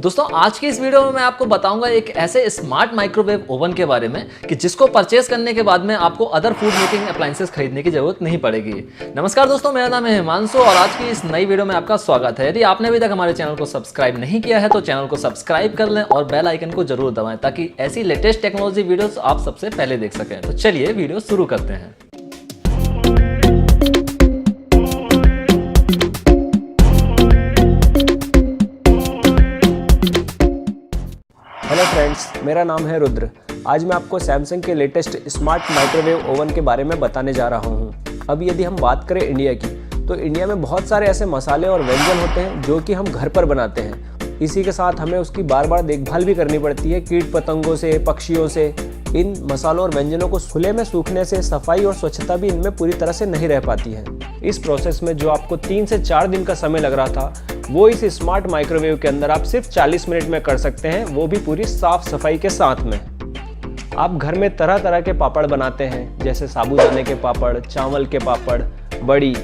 दोस्तों आज की इस वीडियो में मैं आपको बताऊंगा एक ऐसे स्मार्ट माइक्रोवेव ओवन के बारे में कि जिसको परचेस करने के बाद में आपको अदर फूड मेकिंग अप्लायंसेस खरीदने की जरूरत नहीं पड़ेगी। नमस्कार दोस्तों, मेरा नाम है हिमांशु और आज की इस नई वीडियो में आपका स्वागत है। यदि आपने अभी तक हमारे चैनल को सब्सक्राइब नहीं किया है तो चैनल को सब्सक्राइब कर लें और बेल आइकन को जरूर दबाएं ताकि ऐसी लेटेस्ट टेक्नोलॉजी वीडियोस आप सबसे पहले देख सकें। तो चलिए वीडियो शुरू करते हैं। हेलो फ्रेंड्स, मेरा नाम है रुद्र। आज मैं आपको सैमसंग के लेटेस्ट स्मार्ट माइक्रोवेव ओवन के बारे में बताने जा रहा हूँ। अब यदि हम बात करें इंडिया की, तो इंडिया में बहुत सारे ऐसे मसाले और व्यंजन होते हैं जो कि हम घर पर बनाते हैं। इसी के साथ हमें उसकी बार बार देखभाल भी करनी पड़ती है, कीट पतंगों से, पक्षियों से। इन मसालों और व्यंजनों को खुले में सूखने से सफाई और स्वच्छता भी इनमें पूरी तरह से नहीं रह पाती है। इस प्रोसेस में जो आपको 3 से 4 दिन का समय लग रहा था, वो इस स्मार्ट माइक्रोवेव के अंदर आप सिर्फ 40 मिनट में कर सकते हैं, वो भी पूरी साफ सफाई के साथ में। आप घर में तरह तरह के पापड़ बनाते हैं, जैसे साबूदाने के पापड़, चावल के पापड़, बड़ी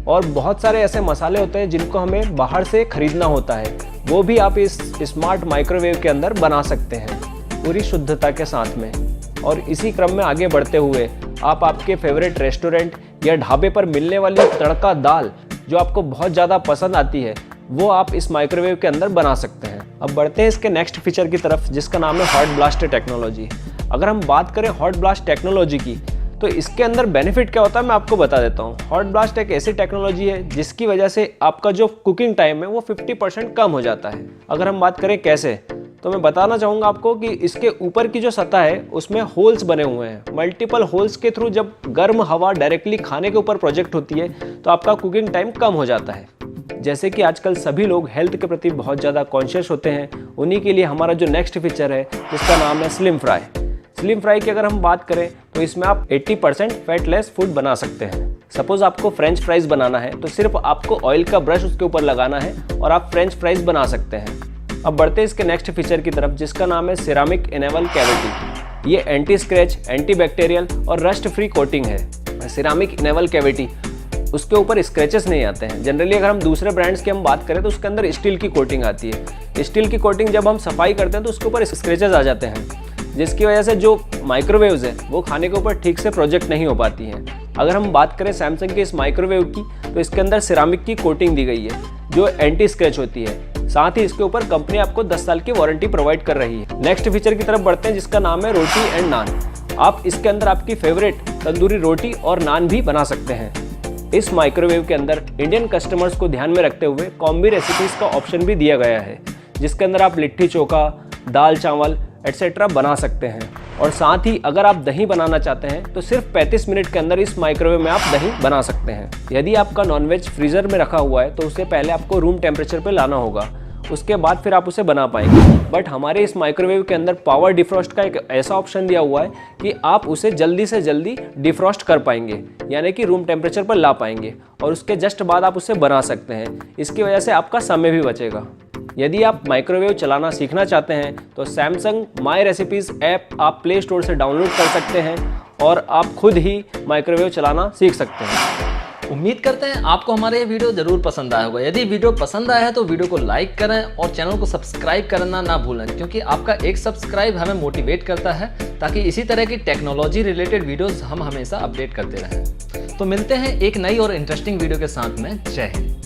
और बहुत सारे ऐसे मसाले होते हैं जिनको हमें बाहर से खरीदना होता है, वो भी आप इस स्मार्ट माइक्रोवेव के अंदर बना सकते हैं पूरी शुद्धता के साथ में। और इसी क्रम में आगे बढ़ते हुए आप आपके फेवरेट रेस्टोरेंट या ढाबे पर मिलने वाली तड़का दाल जो आपको बहुत ज़्यादा पसंद आती है, वो आप इस माइक्रोवेव के अंदर बना सकते हैं। अब बढ़ते हैं इसके नेक्स्ट फीचर की तरफ, जिसका नाम है हॉट ब्लास्ट टेक्नोलॉजी। अगर हम बात करें हॉट ब्लास्ट टेक्नोलॉजी की, तो इसके अंदर बेनिफिट क्या होता है मैं आपको बता देता हूँ। हॉट ब्लास्ट एक ऐसी टेक्नोलॉजी है जिसकी वजह से आपका जो कुकिंग टाइम है वो 50% कम हो जाता है। अगर हम बात करें कैसे, तो मैं बताना चाहूँगा आपको कि इसके ऊपर की जो सतह है उसमें होल्स बने हुए हैं। मल्टीपल होल्स के थ्रू जब गर्म हवा डायरेक्टली खाने के ऊपर प्रोजेक्ट होती है तो आपका कुकिंग टाइम कम हो जाता है। जैसे कि आजकल सभी लोग हेल्थ के प्रति बहुत ज़्यादा कॉन्शियस होते हैं, उन्हीं के लिए हमारा जो नेक्स्ट फीचर है जिसका नाम है स्लिम फ्राई। स्लिम फ्राई की अगर हम बात करें तो इसमें आप 80% फैटलेस फूड बना सकते हैं। सपोज आपको फ्रेंच फ्राइज बनाना है तो सिर्फ आपको ऑयल का ब्रश उसके ऊपर लगाना है और आप फ्रेंच फ्राइज बना सकते हैं। अब बढ़ते हैं इसके नेक्स्ट फीचर की तरफ, जिसका नाम है सिरामिक इनेबल कैविटी। ये एंटी स्क्रैच, एंटी बैक्टीरियल और रस्ट फ्री कोटिंग है। सिरामिक इनेबल कैविटी, उसके ऊपर स्क्रैचेस नहीं आते हैं। जनरली अगर हम दूसरे ब्रांड्स की हम बात करें तो उसके अंदर स्टील की कोटिंग आती है। स्टील की कोटिंग जब हम सफाई करते हैं तो उसके ऊपर स्क्रैचेस आ जाते हैं, जिसकी वजह से जो माइक्रोवेव्स है वो खाने के ऊपर ठीक से प्रोजेक्ट नहीं हो पाती हैं। अगर हम बात करें सैमसंग के इस माइक्रोवेव की, तो इसके अंदर सिरामिक की कोटिंग दी गई है जो एंटी स्क्रैच होती है। साथ ही इसके ऊपर कंपनी आपको 10 साल की वारंटी प्रोवाइड कर रही है। नेक्स्ट फीचर की तरफ बढ़ते हैं, जिसका नाम है रोटी एंड नान। आप इसके अंदर आपकी फेवरेट तंदूरी रोटी और नान भी बना सकते हैं। इस माइक्रोवेव के अंदर इंडियन कस्टमर्स को ध्यान में रखते हुए कॉम्बी रेसिपीज का ऑप्शन भी दिया गया है, जिसके अंदर आप लिट्टी चोखा, दाल चावल एटसेट्रा बना सकते हैं। और साथ ही अगर आप दही बनाना चाहते हैं तो सिर्फ 35 मिनट के अंदर इस माइक्रोवेव में आप दही बना सकते हैं। यदि आपका नॉनवेज फ्रीजर में रखा हुआ है तो उसे पहले आपको रूम टेम्परेचर पे लाना होगा, उसके बाद फिर आप उसे बना पाएंगे। बट हमारे इस माइक्रोवेव के अंदर पावर डिफ्रॉस्ट का एक ऐसा ऑप्शन दिया हुआ है कि आप उसे जल्दी से जल्दी डिफ्रॉस्ट कर पाएंगे, यानी कि रूम टेम्परेचर पर ला पाएंगे और उसके जस्ट बाद आप उसे बना सकते हैं। इसकी वजह से आपका समय भी बचेगा। यदि आप माइक्रोवेव चलाना सीखना चाहते हैं तो सैमसंग माई रेसिपीज़ ऐप आप प्ले स्टोर से डाउनलोड कर सकते हैं और आप खुद ही माइक्रोवेव चलाना सीख सकते हैं। उम्मीद करते हैं आपको हमारा ये वीडियो जरूर पसंद आया होगा। यदि वीडियो पसंद आया है तो वीडियो को लाइक करें और चैनल को सब्सक्राइब करना ना भूलें, क्योंकि आपका एक सब्सक्राइब हमें मोटिवेट करता है ताकि इसी तरह की टेक्नोलॉजी रिलेटेड वीडियोस हम हमेशा अपडेट करते रहें। तो मिलते हैं एक नई और इंटरेस्टिंग वीडियो के साथ में। जय हिंद।